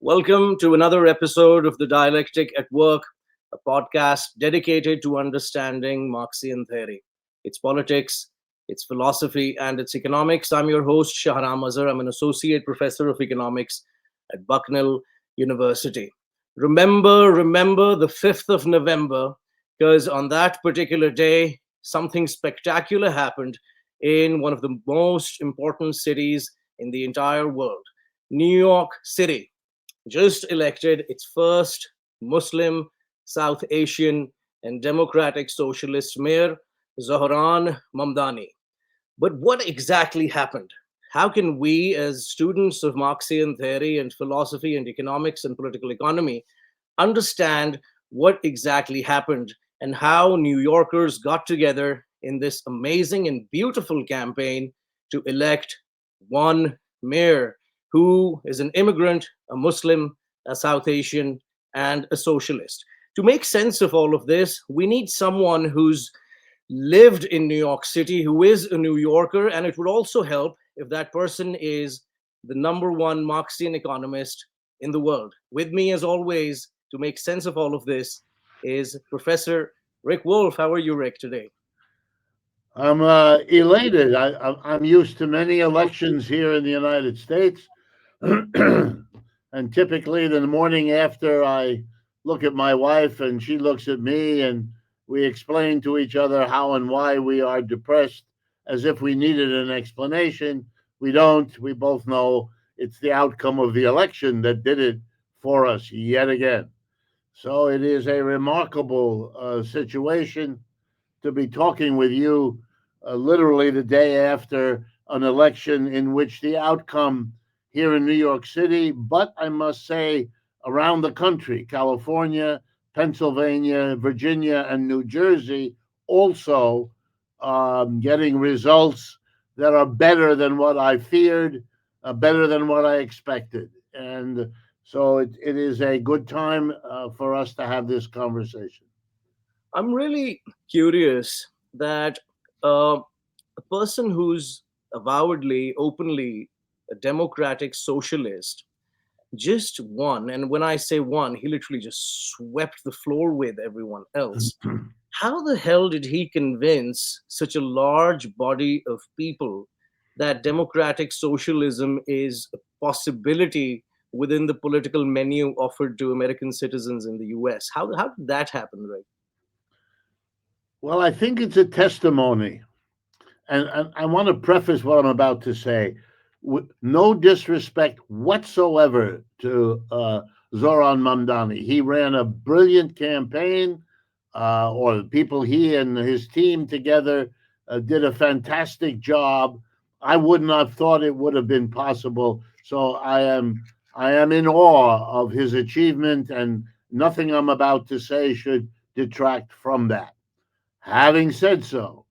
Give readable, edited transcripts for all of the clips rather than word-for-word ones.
Welcome to another episode of the Dialectic at Work, a podcast dedicated to understanding Marxian theory, its politics, its philosophy, and its economics. I'm your host, Zohran Mamdani. I'm an associate professor of economics at Bucknell University. Remember the 5th of November, because on that particular day, something spectacular happened in one of the most important cities in the entire world, New York City just elected its first Muslim, South Asian, and Democratic Socialist mayor, Zohran Mamdani. But what exactly happened? How can we, as students of Marxian theory and philosophy and economics and political economy, understand what exactly happened and how New Yorkers got together in this amazing and beautiful campaign to elect one mayor who is an immigrant, a Muslim, a South Asian, and a socialist? To make sense of all of this, we need someone who's lived in New York City, who is a New Yorker, and it would also help if that person is the number one Marxian economist in the world. With me, as always, to make sense of all of this is Professor Rick Wolff. How are you, Rick, today? I'm elated. I'm used to many elections here in the United States. And typically, the morning after, I look at my wife and she looks at me, and we explain to each other how and why we are depressed as if we needed an explanation. We don't. We both know it's the outcome of the election that did it for us yet again. So it is a remarkable situation to be talking with you literally the day after an election in which the outcome here in New York City, but I must say around the country, California, Pennsylvania, Virginia, and New Jersey, also getting results that are better than what I feared, better than what I expected. And so it is a good time for us to have this conversation. I'm really curious that a person who's avowedly, openly a democratic socialist just won. And when I say won, he literally just swept the floor with everyone else. How the hell did he convince such a large body of people that democratic socialism is a possibility within the political menu offered to American citizens in the US? How did that happen, right? Well, I think it's a testimony. And I want to preface what I'm about to say with no disrespect whatsoever to Zohran Mamdani. He ran a brilliant campaign, or the people he and his team together did a fantastic job. I would not have thought it would have been possible. So I am in awe of his achievement, and nothing I'm about to say should detract from that. Having said so,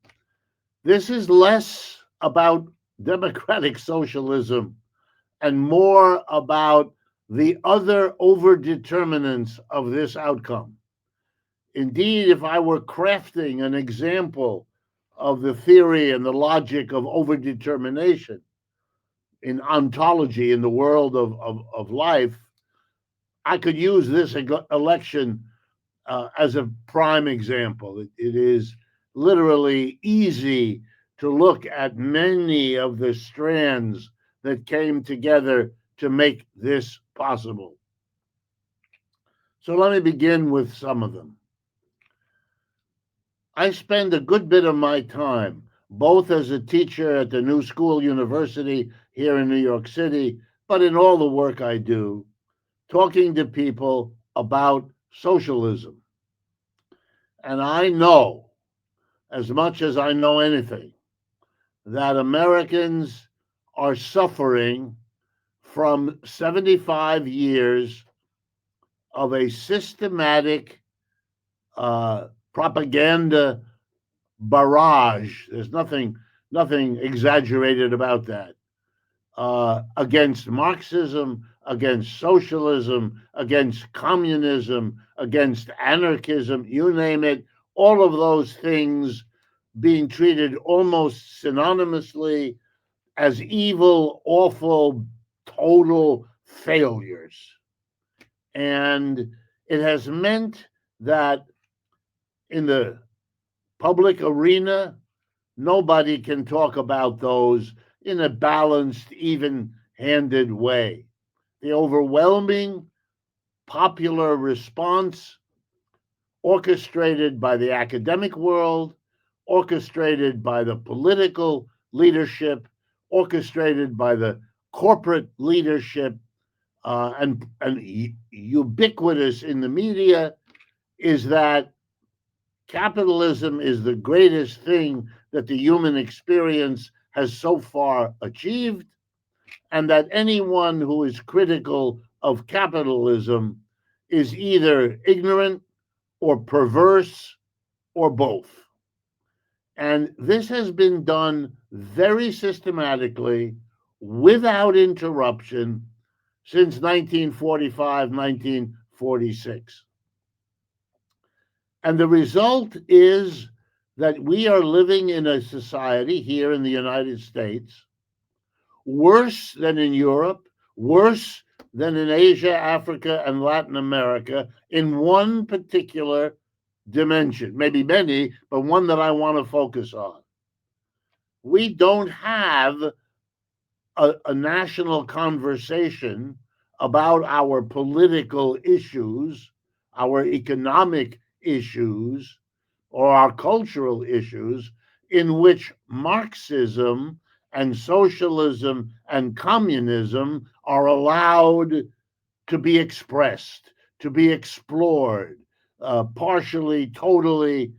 this is less about democratic socialism and more about the other overdeterminants of this outcome. Indeed, if I were crafting an example of the theory and the logic of overdetermination in ontology in the world of life, I could use this election as a prime example. It is literally easy to look at many of the strands that came together to make this possible. So let me begin with some of them. I spend a good bit of my time, both as a teacher at the New School University here in New York City, but in all the work I do, talking to people about socialism. And I know, as much as I know anything, that Americans are suffering from 75 years of a systematic propaganda barrage. There's nothing exaggerated about that. Against Marxism, against socialism, against communism, against anarchism, you name it, all of those things being treated almost synonymously as evil, awful, total failures. And it has meant that in the public arena, nobody can talk about those in a balanced, even handed way. The overwhelming popular response, orchestrated by the academic world, orchestrated by the political leadership, orchestrated by the corporate leadership, and ubiquitous in the media, is that capitalism is the greatest thing that the human experience has so far achieved, and that anyone who is critical of capitalism is either ignorant or perverse or both. And this has been done very systematically, without interruption, since 1945, 1946. And the result is that we are living in a society here in the United States worse than in Europe, worse than in Asia, Africa, and Latin America in one particular dimension, maybe many, but one that I want to focus on. We don't have a national conversation about our political issues, our economic issues, or our cultural issues in which Marxism and socialism and communism are allowed to be expressed, to be explored, partially, totally.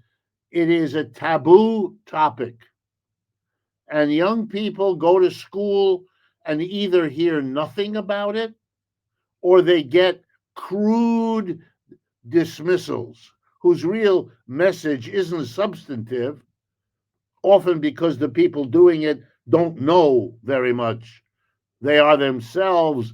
It is a taboo topic. And young people go to school and either hear nothing about it or they get crude dismissals whose real message isn't substantive, often because the people doing it don't know very much. They are themselves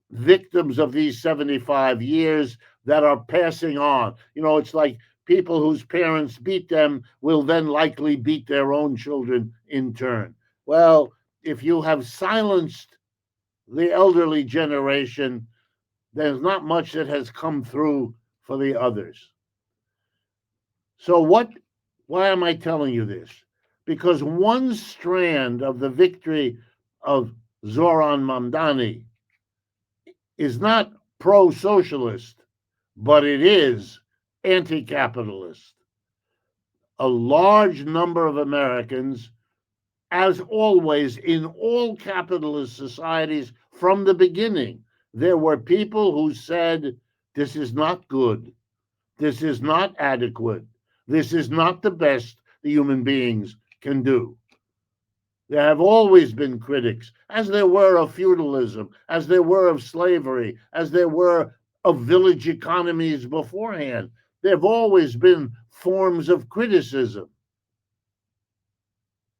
victims of these 75 years that are passing on. It's like people whose parents beat them will then likely beat their own children in turn. Well, if you have silenced the elderly generation, there's not much that has come through for the others. So why am I telling you this? Because one strand of the victory of Zohran Mamdani is not pro-socialist, but it is anti-capitalist. A large number of Americans, as always in all capitalist societies from the beginning, there were people who said, this is not good, this is not adequate, this is not the best the human beings can do. There have always been critics, as there were of feudalism, as there were of slavery, as there were of village economies beforehand. There have always been forms of criticism.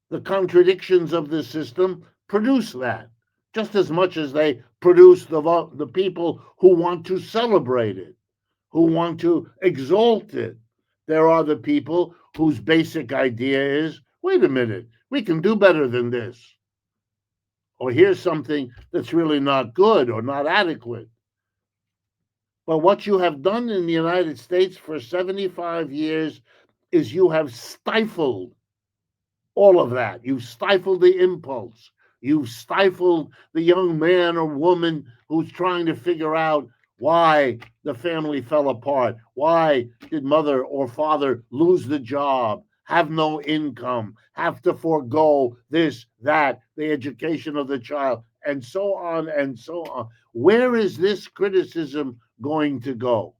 The contradictions of the system produce that, just as much as they produce the people who want to celebrate it, who want to exalt it. There are the people whose basic idea is, wait a minute, we can do better than this. Or here's something that's really not good or not adequate. But what you have done in the United States for 75 years is you have stifled all of that. You've stifled the impulse. You've stifled the young man or woman who's trying to figure out why the family fell apart. Why did mother or father lose the job, have no income, have to forego this, that, the education of the child, and so on and so on? Where is this criticism going to go?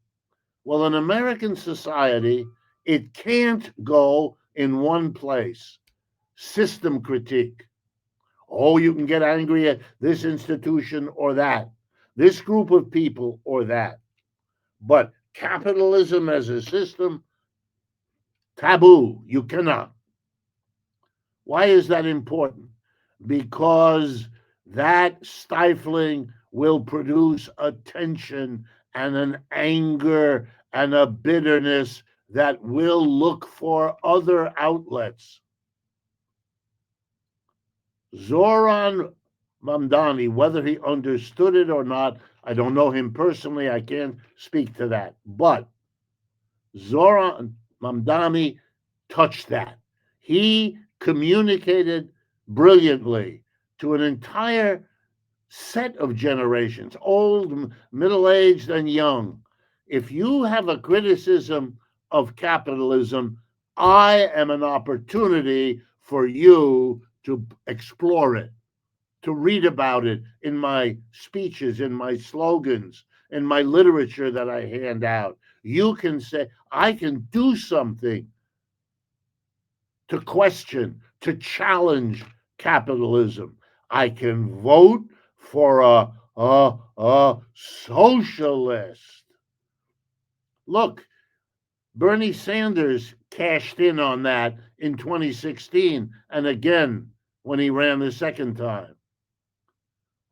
Well, in American society, it can't go in one place. System critique. Oh, you can get angry at this institution or that, this group of people or that. But capitalism as a system, taboo. You cannot. Why is that important? Because that stifling will produce a tension and an anger and a bitterness that will look for other outlets. Zohran Mamdani. Whether he understood it or not, I don't know him personally. I can't speak to that. But Zohran Mamdani touched that. He communicated brilliantly to an entire set of generations, old, middle aged, and young. If you have a criticism of capitalism, I am an opportunity for you to explore it, to read about it in my speeches, in my slogans, in my literature that I hand out. You can say, I can do something to question, to challenge capitalism. I can vote for a socialist. Look, Bernie Sanders cashed in on that in 2016 and again when he ran the second time.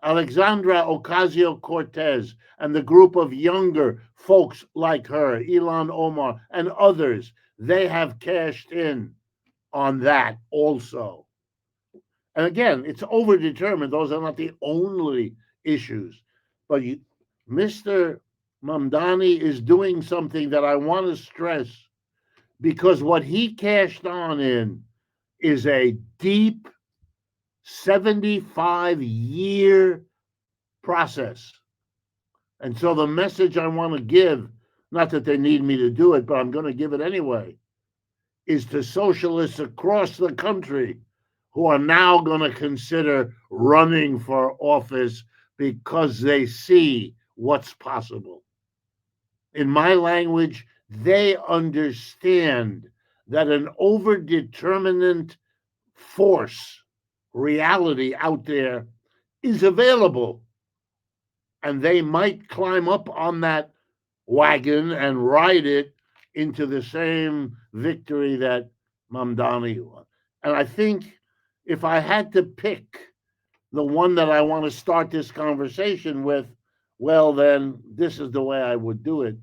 Alexandra Ocasio-Cortez and the group of younger folks like her, Ilhan Omar and others, they have cashed in on that also. And again, it's overdetermined. Those are not the only issues. But Mr. Mamdani is doing something that I want to stress because what he cashed on in is a deep 75-year process. And so the message I want to give, not that they need me to do it, but I'm going to give it anyway, is to socialists across the country who are now going to consider running for office because they see what's possible. In my language, they understand that an overdeterminant force, reality out there, is available. And they might climb up on that wagon and ride it into the same victory that Mamdani won. And I think if I had to pick the one that I want to start this conversation with, well, then this is the way I would do it.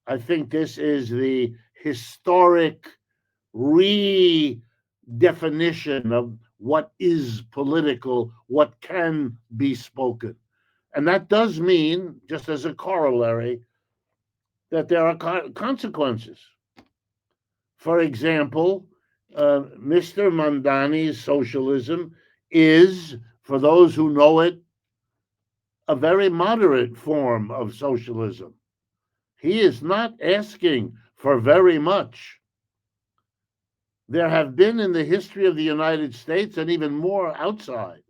I think this is the historic redefinition of what is political, what can be spoken. And that does mean, just as a corollary, that there are consequences. For example, Mr. Mamdani's socialism is, for those who know it, a very moderate form of socialism. He is not asking for very much. There have been in the history of the United States, and even more outside,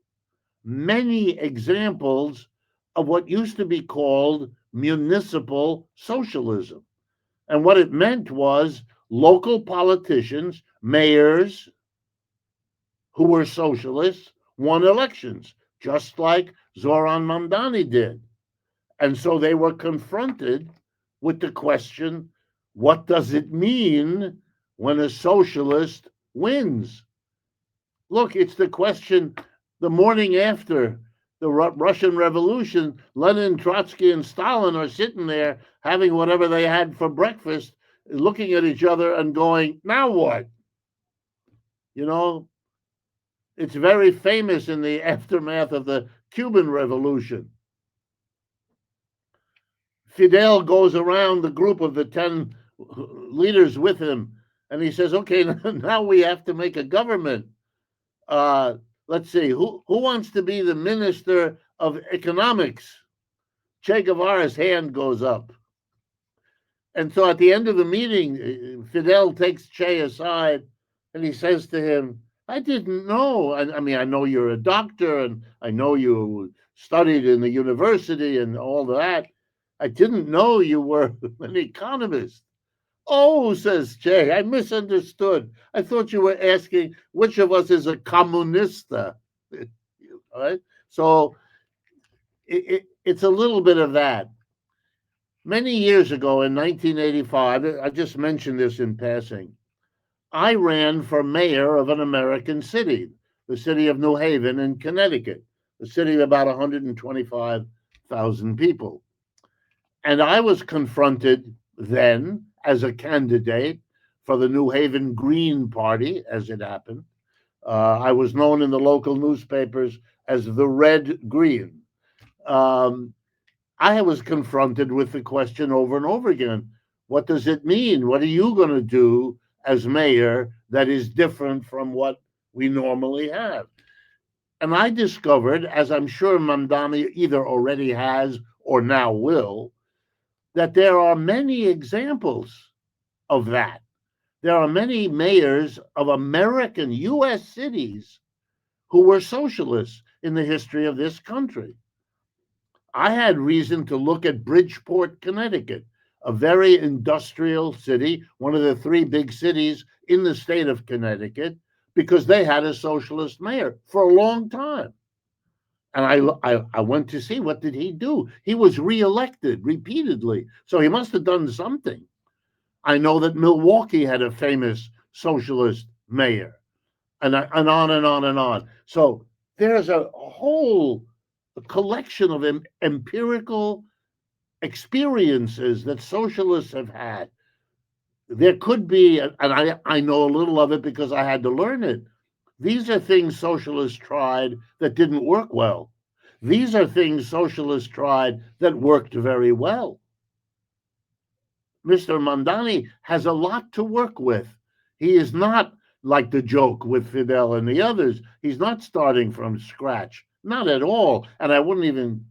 many examples of what used to be called municipal socialism. And what it meant was local politicians, mayors who were socialists, won elections, just like Zohran Mamdani did. And so they were confronted with the question, what does it mean when a socialist wins? Look, it's the question the morning after the Russian Revolution, Lenin, Trotsky, and Stalin are sitting there having whatever they had for breakfast, looking at each other and going, now what? You know, it's very famous in the aftermath of the Cuban Revolution. Fidel goes around the group of the 10 leaders with him, and he says, okay, now we have to make a government. Let's see, who wants to be the minister of economics? Che Guevara's hand goes up. And so at the end of the meeting, Fidel takes Che aside and he says to him, I didn't know. I mean, I know you're a doctor and I know you studied in the university and all that. I didn't know you were an economist. Oh, says Che, I misunderstood. I thought you were asking which of us is a comunista. Right? So it's a little bit of that. Many years ago in 1985, I just mentioned this in passing, I ran for mayor of an American city, the city of New Haven in Connecticut, a city of about 125,000 people. And I was confronted then as a candidate for the New Haven Green Party, as it happened, I was known in the local newspapers as the Red Green. Um, I was confronted with the question over and over again: what does it mean? What are you going to do as mayor that is different from what we normally have? And I discovered, as I'm sure Mamdani either already has or now will, that there are many examples of that. There are many mayors of American US cities who were socialists in the history of this country. I had reason to look at Bridgeport, Connecticut, a very industrial city, one of the three big cities in the state of Connecticut, because they had a socialist mayor for a long time. And I went to see, what did he do? He was reelected repeatedly. So he must have done something. I know that Milwaukee had a famous socialist mayor, and on and on and on. So there's a whole collection of empirical experiences that socialists have had. There could be, and I know a little of it because I had to learn it. These are things socialists tried that didn't work well. These are things socialists tried that worked very well. Mr. Mamdani has a lot to work with. He is not like the joke with Fidel and the others. He's not starting from scratch, not at all. And I wouldn't even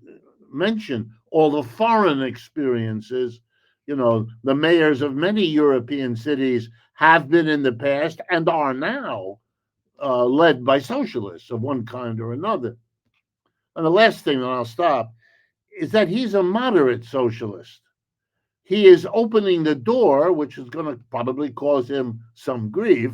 mention all the foreign experiences. You know, the mayors of many European cities have been in the past and are now led by socialists of one kind or another. And the last thing, and I'll stop, is that he's a moderate socialist. He is opening the door, which is going to probably cause him some grief.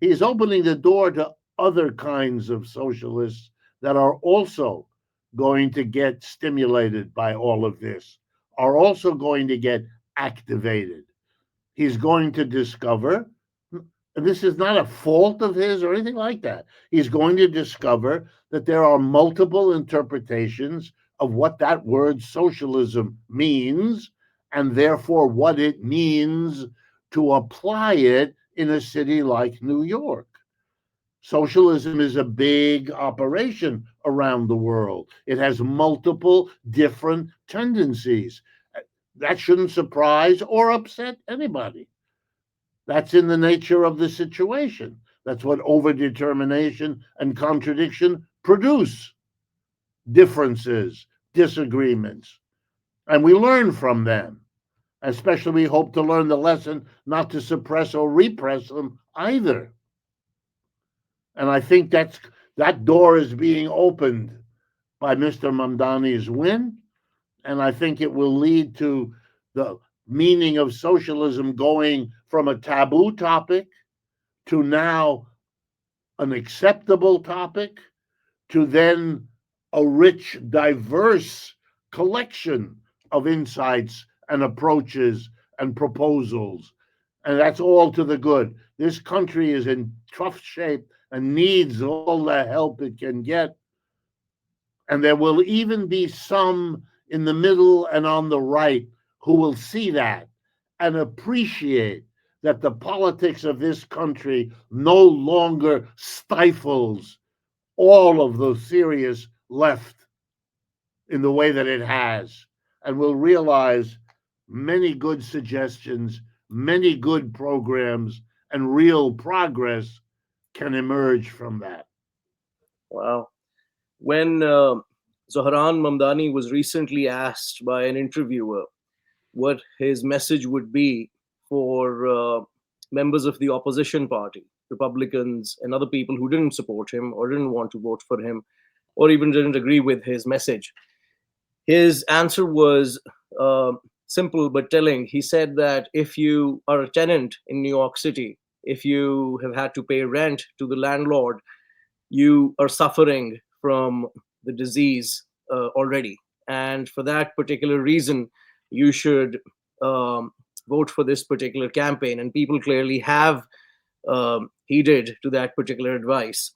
He's opening the door to other kinds of socialists that are also going to get stimulated by all of this, are also going to get activated. He's going to discover, and this is not a fault of his or anything like that, he's going to discover that there are multiple interpretations of what that word socialism means, and therefore what it means to apply it in a city like New York. Socialism is a big operation around the world. It has multiple different tendencies. That shouldn't surprise or upset anybody. That's in the nature of the situation. That's what overdetermination and contradiction produce: differences, disagreements. And we learn from them. Especially, we hope to learn the lesson not to suppress or repress them either. And I think that door is being opened by Mr. Mamdani's win. And I think it will lead to the meaning of socialism going from a taboo topic to now an acceptable topic to then a rich, diverse collection of insights and approaches and proposals. And that's all to the good. This country is in tough shape and needs all the help it can get. And there will even be some in the middle and on the right who will see that and appreciate that the politics of this country no longer stifles all of the serious left in the way that it has, and will realize many good suggestions, many good programs, and real progress can emerge from that. Wow. When Zohran Mamdani was recently asked by an interviewer what his message would be for members of the opposition party, Republicans, and other people who didn't support him or didn't want to vote for him or even didn't agree with his message, his answer was simple but telling. He said that if you are a tenant in New York City, if you have had to pay rent to the landlord, you are suffering from the disease already. And for that particular reason, you should vote for this particular campaign. And people clearly have heeded to that particular advice.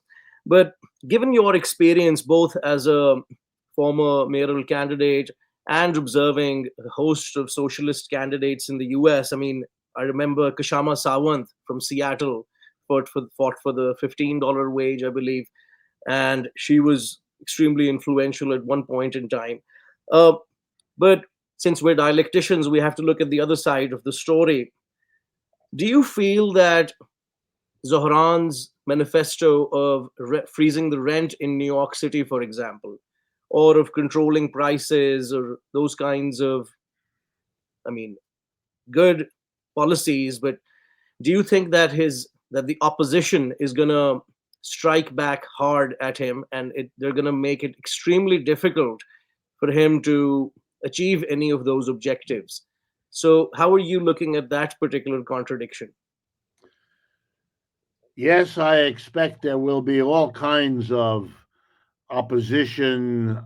But given your experience both as a former mayoral candidate and observing a host of socialist candidates in the US, I mean, I remember Kshama Sawant from Seattle, fought for the $15 wage, I believe, and she was extremely influential at one point in time. Uh, but since we're dialecticians, we have to look at the other side of the story. Do you feel that Zohran's manifesto of freezing the rent in New York City, for example, or of controlling prices, or those kinds of, I mean, good policies, but do you think that the opposition is going to strike back hard at him, and they're going to make it extremely difficult for him to achieve any of those objectives? So how are you looking at that particular contradiction? Yes, I expect there will be all kinds of opposition,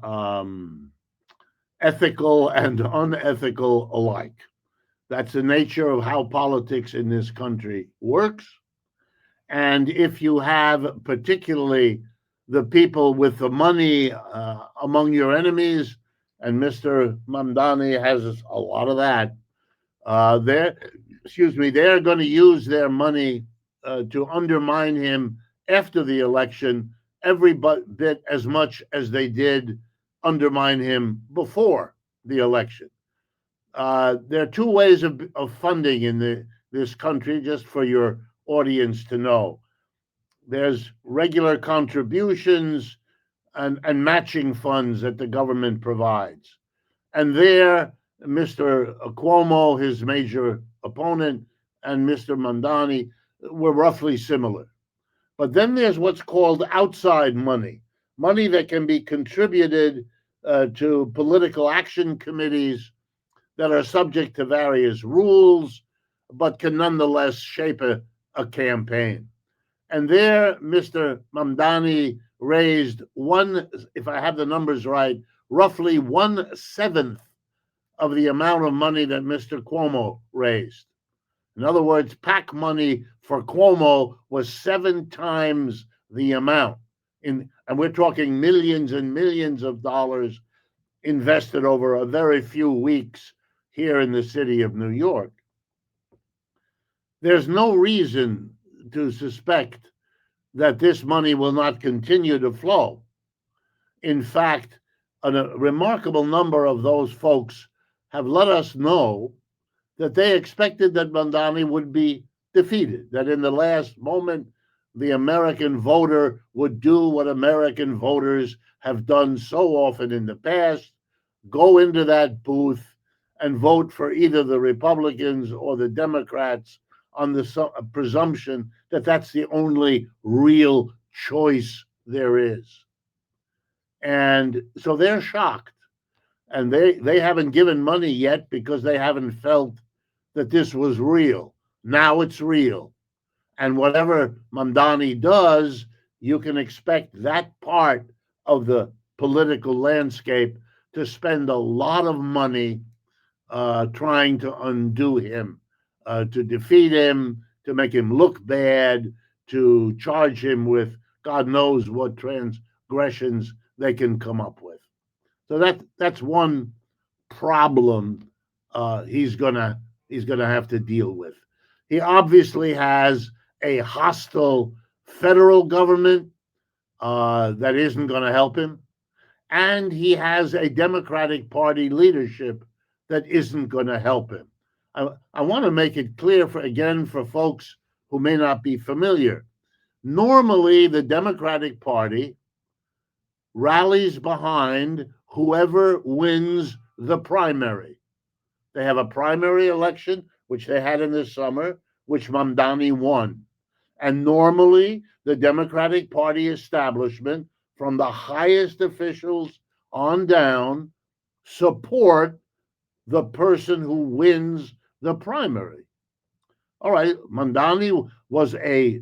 ethical and unethical alike. That's the nature of how politics in this country works. And if you have particularly the people with the money among your enemies, and Mr. Mamdani has a lot of that, they're, they're going to use their money to undermine him after the election every bit as much as they did undermine him before the election. There are two ways of funding in this country, just for your audience to know. There's regular contributions and matching funds that the government provides. And there, Mr. Cuomo, his major opponent, and Mr. Mamdani were roughly similar. But then there's what's called outside money, money that can be contributed to political action committees that are subject to various rules, but can nonetheless shape a campaign. And there, Mr. Mamdani raised if I have the numbers right, roughly 1/7 of the amount of money that Mr. Cuomo raised. In other words, PAC money for Cuomo was 7 times the amount. And we're talking millions and millions of dollars invested over a very few weeks here in the city of New York. There's no reason to suspect that this money will not continue to flow. In fact, a remarkable number of those folks have let us know that they expected that Mamdani would be defeated, that in the last moment, the American voter would do what American voters have done so often in the past, go into that booth and vote for either the Republicans or the Democrats on the presumption that that's the only real choice there is. And so they're shocked. And they haven't given money yet because they haven't felt that this was real. Now it's real. And whatever Mamdani does, you can expect that part of the political landscape to spend a lot of money trying to undo him, to defeat him, to make him look bad, to charge him with God knows what transgressions they can come up with. So that's one problem he's gonna have to deal with. He obviously has a hostile federal government that isn't going to help him, and he has a Democratic Party leadership that isn't going to help him. I want to make it clear for folks who may not be familiar. Normally, the Democratic Party rallies behind whoever wins the primary. They have a primary election, which they had in the summer, which Mamdani won. And normally, the Democratic Party establishment, from the highest officials on down, support the person who wins the primary. All right, Mamdani was a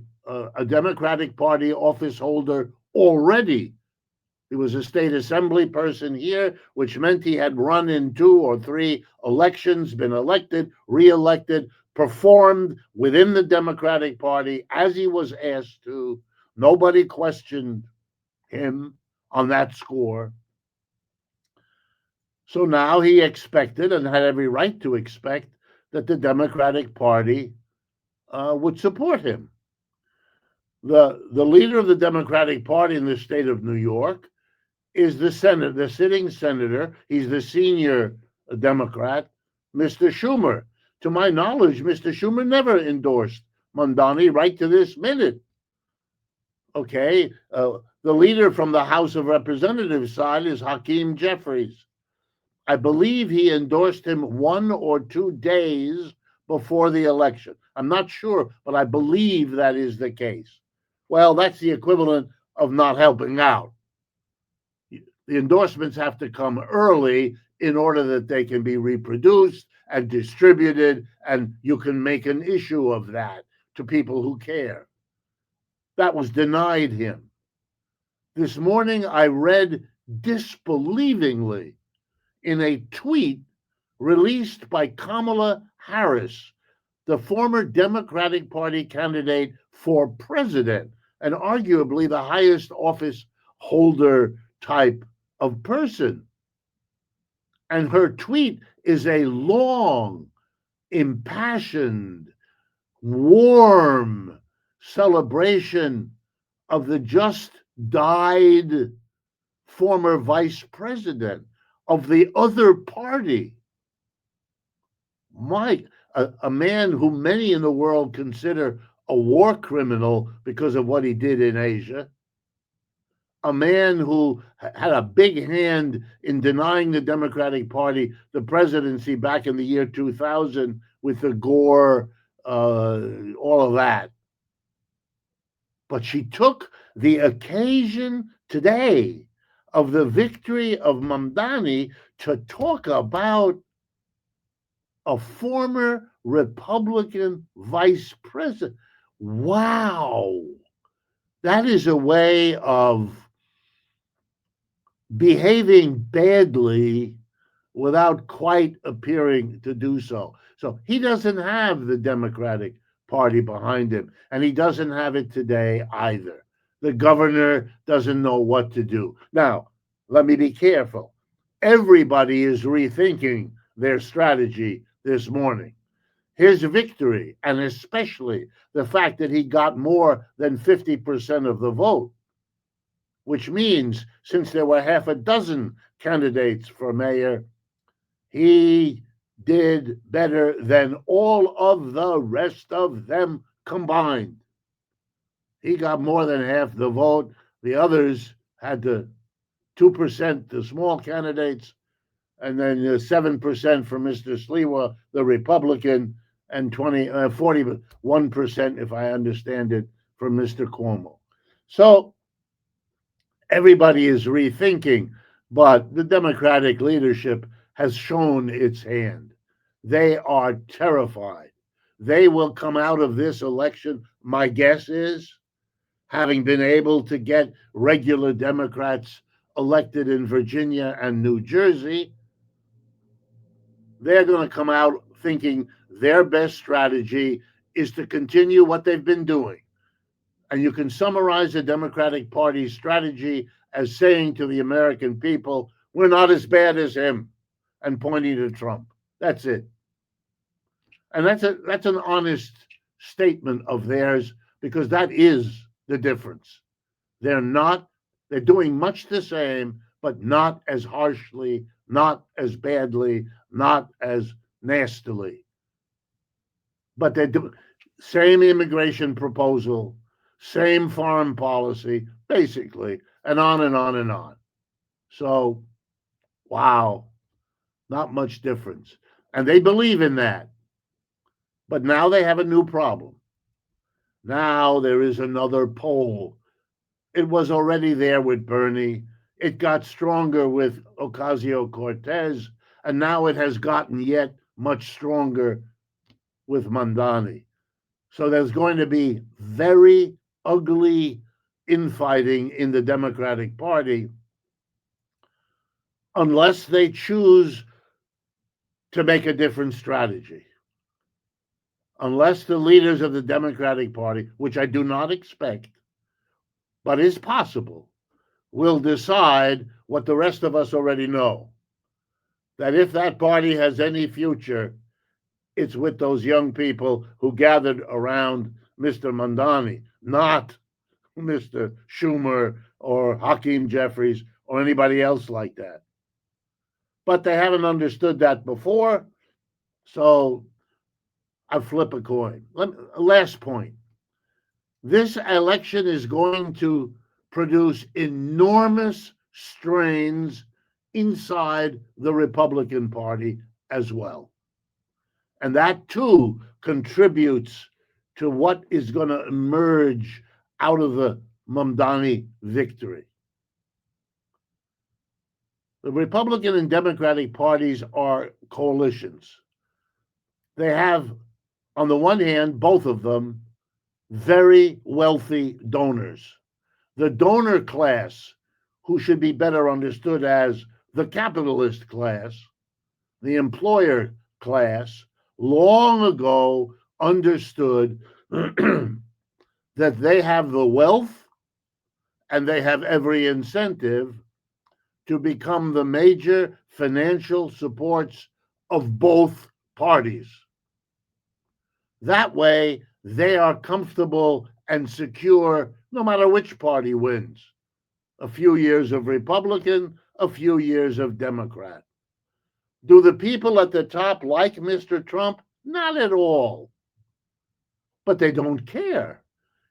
Democratic Party office holder already. He was a state assembly person here, which meant he had run in 2 or 3 elections, been elected, reelected, performed within the Democratic Party as he was asked to. Nobody questioned him on that score. So now he expected, and had every right to expect, that the Democratic Party would support him. The leader of the Democratic Party in the state of New York is the sitting senator. He's the senior Democrat, Mr. Schumer. To my knowledge, Mr. Schumer never endorsed Mamdani right to this minute. Okay, the leader from the House of Representatives side is Hakeem Jeffries. I believe he endorsed him 1 or 2 days before the election. I'm not sure, but I believe that is the case. Well, that's the equivalent of not helping out. The endorsements have to come early in order that they can be reproduced and distributed, and you can make an issue of that to people who care. That was denied him. This morning, I read disbelievingly in a tweet released by Kamala Harris, the former Democratic Party candidate for president, and arguably the highest office holder type of person. And her tweet is a long, impassioned, warm celebration of the just died former vice president of the other party. A man who many in the world consider a war criminal because of what he did in Asia, a man who had a big hand in denying the Democratic Party the presidency back in the year 2000 with the Gore, all of that. But she took the occasion today of the victory of Mamdani to talk about a former Republican vice president. Wow. That is a way of behaving badly without quite appearing to do so. So he doesn't have the Democratic Party behind him, and he doesn't have it today either. The governor doesn't know what to do. Now, let me be careful. Everybody is rethinking their strategy this morning. His victory, and especially the fact that he got more than 50% of the vote, which means since there were half a dozen candidates for mayor, he did better than all of the rest of them combined. He got more than half the vote. The others had the 2%, the small candidates, and then 7% for Mr. Sliwa, the Republican, and 41%, if I understand it, for Mr. Cuomo. So everybody is rethinking, but the Democratic leadership has shown its hand. They are terrified. They will come out of this election, my guess is, having been able to get regular Democrats elected in Virginia and New Jersey, they're going to come out thinking their best strategy is to continue what they've been doing. And you can summarize the Democratic Party's strategy as saying to the American people, we're not as bad as him, and pointing to Trump. That's it. And that's an honest statement of theirs, because that is the difference. They're doing much the same, but not as harshly, not as badly, not as nastily. But they're doing same immigration proposal, same foreign policy, basically, and on and on and on. So, wow, not much difference. And they believe in that. But now they have a new problem. Now there is another pole. It was already there with Bernie. It got stronger with Ocasio-Cortez, and now it has gotten yet much stronger with Mamdani. So there's going to be very ugly infighting in the Democratic Party unless they choose to make a different strategy. Unless the leaders of the Democratic Party, which I do not expect, but is possible, will decide what the rest of us already know, that if that party has any future, it's with those young people who gathered around Mr. Mamdani, not Mr. Schumer or Hakeem Jeffries or anybody else like that. But they haven't understood that before, so I flip a coin. Last point. This election is going to produce enormous strains inside the Republican Party as well. And that too contributes to what is going to emerge out of the Mamdani victory. The Republican and Democratic parties are coalitions. They have, on the one hand, both of them, very wealthy donors. The donor class, who should be better understood as the capitalist class, the employer class, long ago understood that they have the wealth and they have every incentive to become the major financial supports of both parties. That way, they are comfortable and secure no matter which party wins. A few years of Republican, a few years of Democrat. Do the people at the top like Mr. Trump? Not at all. But they don't care.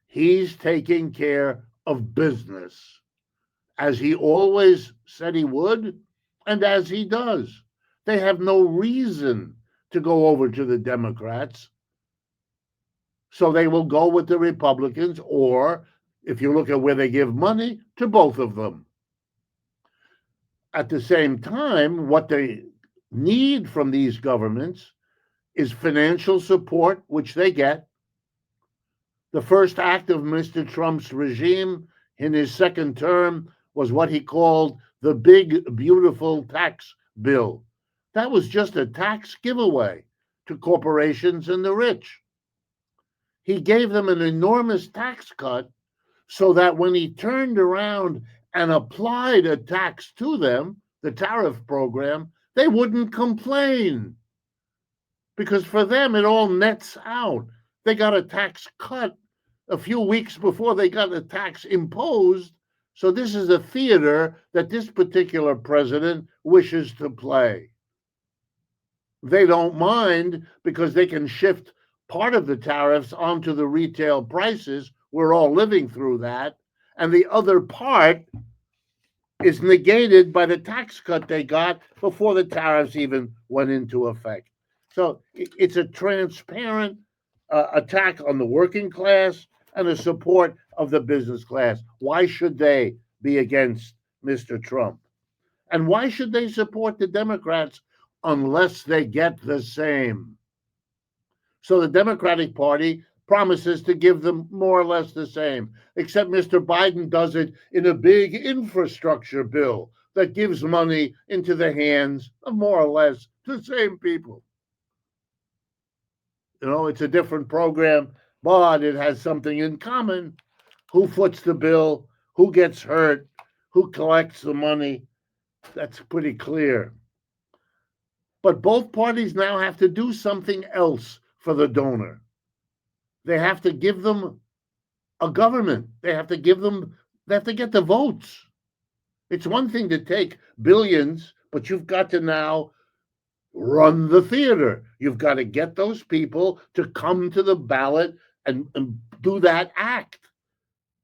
He's taking care of business, as he always said he would, and as he does. They have no reason to go over to the Democrats. So they will go with the Republicans, or if you look at where they give money, to both of them. At the same time, what they need from these governments is financial support, which they get. The first act of Mr. Trump's regime in his second term was what he called the Big Beautiful Tax Bill. That was just a tax giveaway to corporations and the rich. He gave them an enormous tax cut so that when he turned around and applied a tax to them, the tariff program, they wouldn't complain. Because for them, it all nets out. They got a tax cut a few weeks before they got a tax imposed. So this is a theater that this particular president wishes to play. They don't mind because they can shift part of the tariffs onto the retail prices. We're all living through that. And the other part is negated by the tax cut they got before the tariffs even went into effect. So it's a transparent attack on the working class and a support of the business class. Why should they be against Mr. Trump? And why should they support the Democrats unless they get the same? So the Democratic Party promises to give them more or less the same, except Mr. Biden does it in a big infrastructure bill that gives money into the hands of more or less the same people. You know, it's a different program, but it has something in common. Who foots the bill? Who gets hurt? Who collects the money? That's pretty clear. But both parties now have to do something else for the donor. They have to give them a government. They have to get the votes. It's one thing to take billions, but you've got to now run the theater. You've got to get those people to come to the ballot and do that act.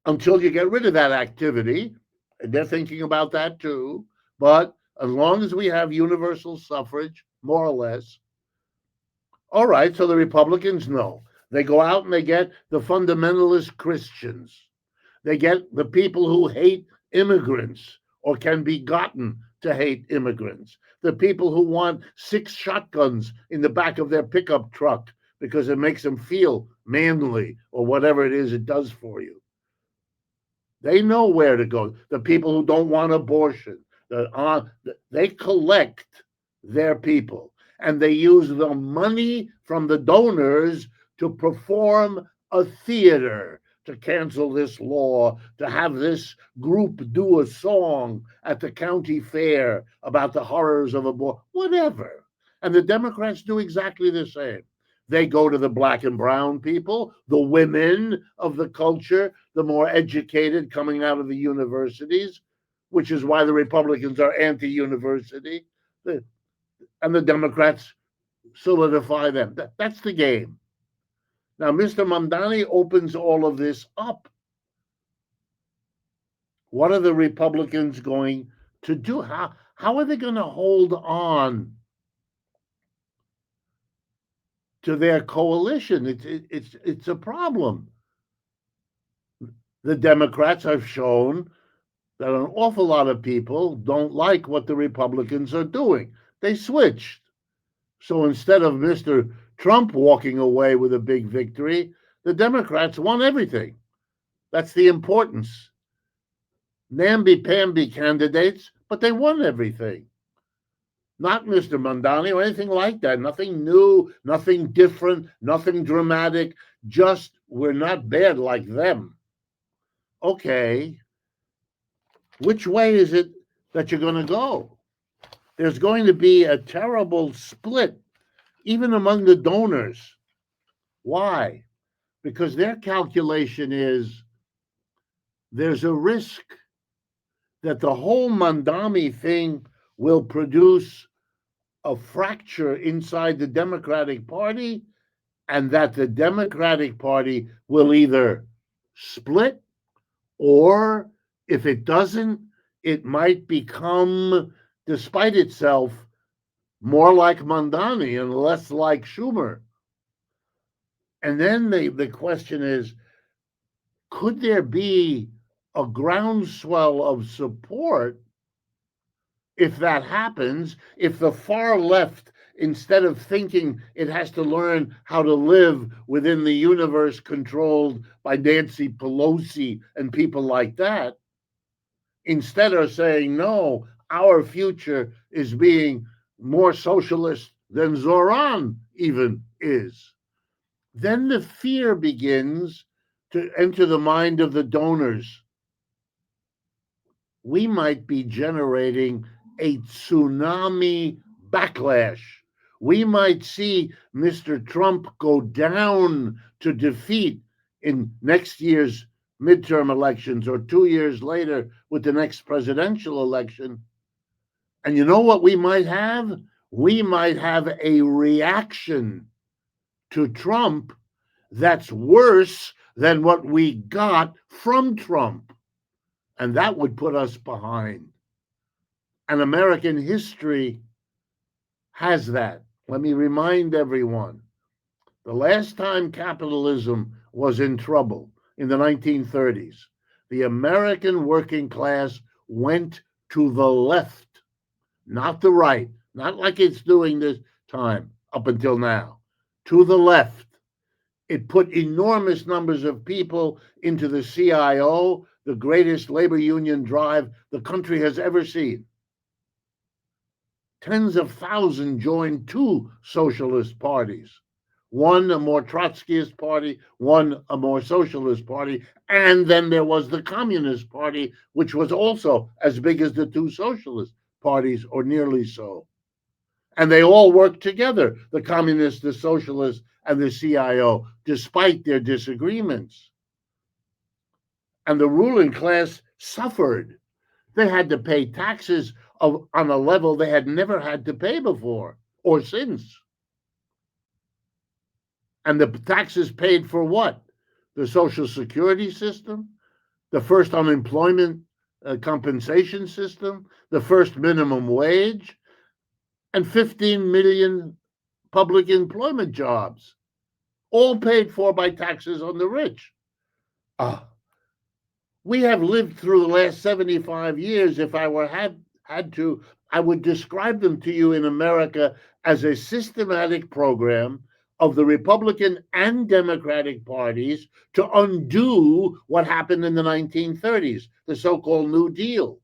Until you get rid of that activity, and they're thinking about that too, but as long as we have universal suffrage, more or less, all right, so the Republicans know. They go out and they get the fundamentalist Christians. They get the people who hate immigrants or can be gotten to hate immigrants. The people who want 6 shotguns in the back of their pickup truck because it makes them feel manly or whatever it is it does for you. They know where to go. The people who don't want abortion, they collect their people. And they use the money from the donors to perform a theater, to cancel this law, to have this group do a song at the county fair about the horrors of abortion, whatever. And the Democrats do exactly the same. They go to the black and brown people, the women of the culture, the more educated coming out of the universities, which is why the Republicans are anti-university, and the Democrats solidify them. That's the game. Now, Mr. Mamdani opens all of this up. What are the Republicans going to do? How are they going to hold on to their coalition? It's a problem. The Democrats have shown that an awful lot of people don't like what the Republicans are doing. They switched. So instead of Mr. Trump walking away with a big victory, the Democrats won everything. That's the importance. Namby-pamby candidates, but they won everything. Not Mr. Mamdani or anything like that. Nothing new, nothing different, nothing dramatic. Just we're not bad like them. Okay, which way is it that you're going to go? There's going to be a terrible split, even among the donors. Why? Because their calculation is there's a risk that the whole Mamdani thing will produce a fracture inside the Democratic Party, and that the Democratic Party will either split, or if it doesn't, it might become, despite itself, more like Mamdani and less like Schumer. And then the question is, could there be a groundswell of support if that happens, if the far left, instead of thinking it has to learn how to live within the universe controlled by Nancy Pelosi and people like that, instead are saying, no, our future is being more socialist than Zohran even is, then the fear begins to enter the mind of the donors. We might be generating a tsunami backlash. We might see Mr. Trump go down to defeat in next year's midterm elections or 2 years later with the next presidential election. And you know what we might have? We might have a reaction to Trump that's worse than what we got from Trump. And that would put us behind. And American history has that. Let me remind everyone, the last time capitalism was in trouble in the 1930s, the American working class went to the left, not the right, not like it's doing this time up until now, to the left. It put enormous numbers of people into the CIO, the greatest labor union drive the country has ever seen. Tens of thousands joined two socialist parties, one a more Trotskyist party, one a more socialist party, and then there was the Communist Party, which was also as big as the two socialist parties, or nearly so. And they all worked together, the communists, the socialists, and the CIO, despite their disagreements. And the ruling class suffered. They had to pay taxes on a level they had never had to pay before or since. And the taxes paid for what? The Social Security system, the first unemployment compensation system, the first minimum wage, and 15 million public employment jobs, all paid for by taxes on the rich. We have lived through the last 75 years. If I were had to, I would describe them to you in America as a systematic program of the Republican and Democratic parties to undo what happened in the 1930s, the so-called New Deal.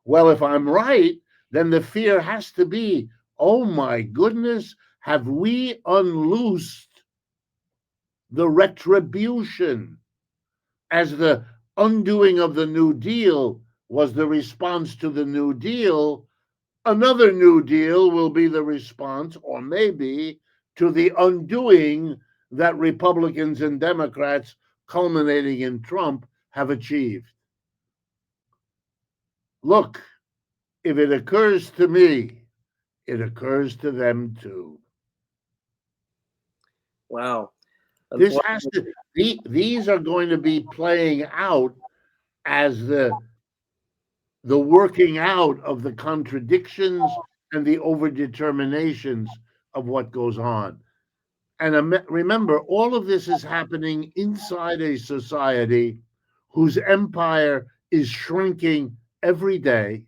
Well, if I'm right, then the fear has to be, oh my goodness, have we unloosed the retribution? As the undoing of the New Deal was the response to the New Deal, another New Deal will be the response, or maybe, to the undoing that Republicans and Democrats, culminating in Trump, have achieved. Look, if it occurs to me, it occurs to them too. Wow. This has to. These are going to be playing out as the working out of the contradictions and the overdeterminations of what goes on. And remember, all of this is happening inside a society whose empire is shrinking every day,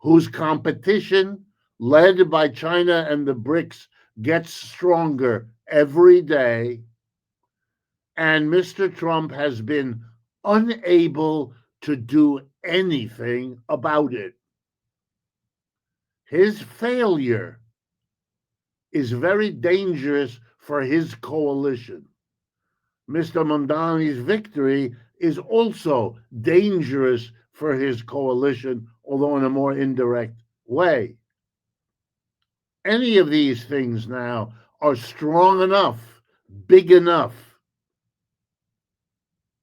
whose competition, led by China and the BRICS, gets stronger every day. And Mr. Trump has been unable to do anything about it. His failure is very dangerous for his coalition. Mr. Mamdani's victory is also dangerous for his coalition, although in a more indirect way. Any of these things now are strong enough, big enough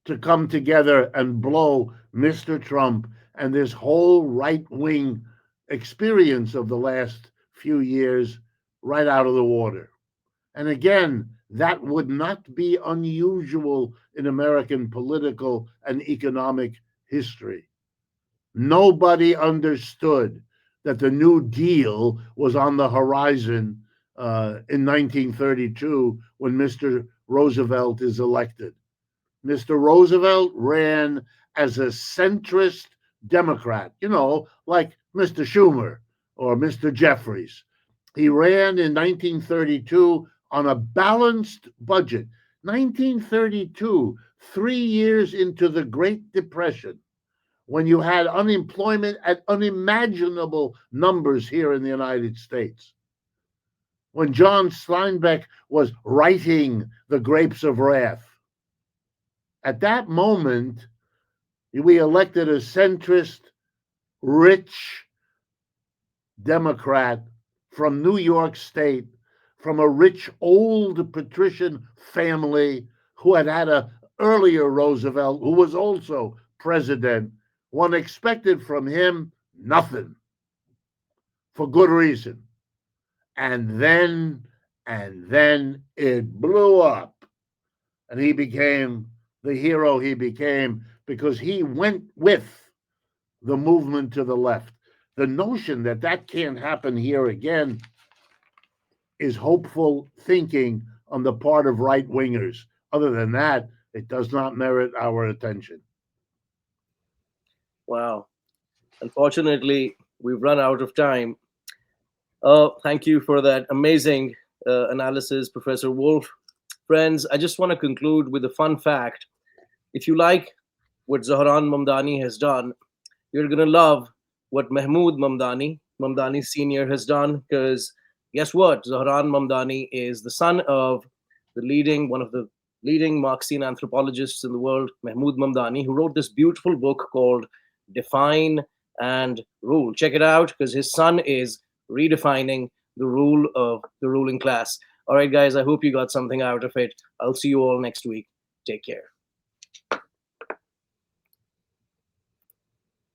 to come together and blow Mr. Trump and this whole right-wing experience of the last few years right out of the water. And again, that would not be unusual in American political and economic history. Nobody understood that the New Deal was on the horizon in 1932 when Mr. Roosevelt is elected. Mr. Roosevelt ran as a centrist Democrat, like Mr. Schumer or Mr. Jeffries. He ran in 1932 on a balanced budget. 1932, 3 years into the Great Depression, when you had unemployment at unimaginable numbers here in the United States, when John Steinbeck was writing The Grapes of Wrath. At that moment, we elected a centrist, rich Democrat from New York State, from a rich old patrician family who had had an earlier Roosevelt who was also president. One expected from him nothing, for good reason. And then it blew up, and he became the hero he became because he went with the movement to the left. The notion that that can't happen here again is hopeful thinking on the part of right-wingers. Other than that, it does not merit our attention. Wow. Unfortunately, we've run out of time. Thank you for that amazing analysis, Professor Wolff. Friends, I just want to conclude with a fun fact. If you like what Zohran Mamdani has done, you're going to love what Mamdani Sr. has done, because guess what? Zohran Mamdani is the son of one of the leading Marxian anthropologists in the world, Mahmoud Mamdani, who wrote this beautiful book called Define and Rule. Check it out, because his son is redefining the rule of the ruling class. All right, guys, I hope you got something out of it. I'll see you all next week. Take care.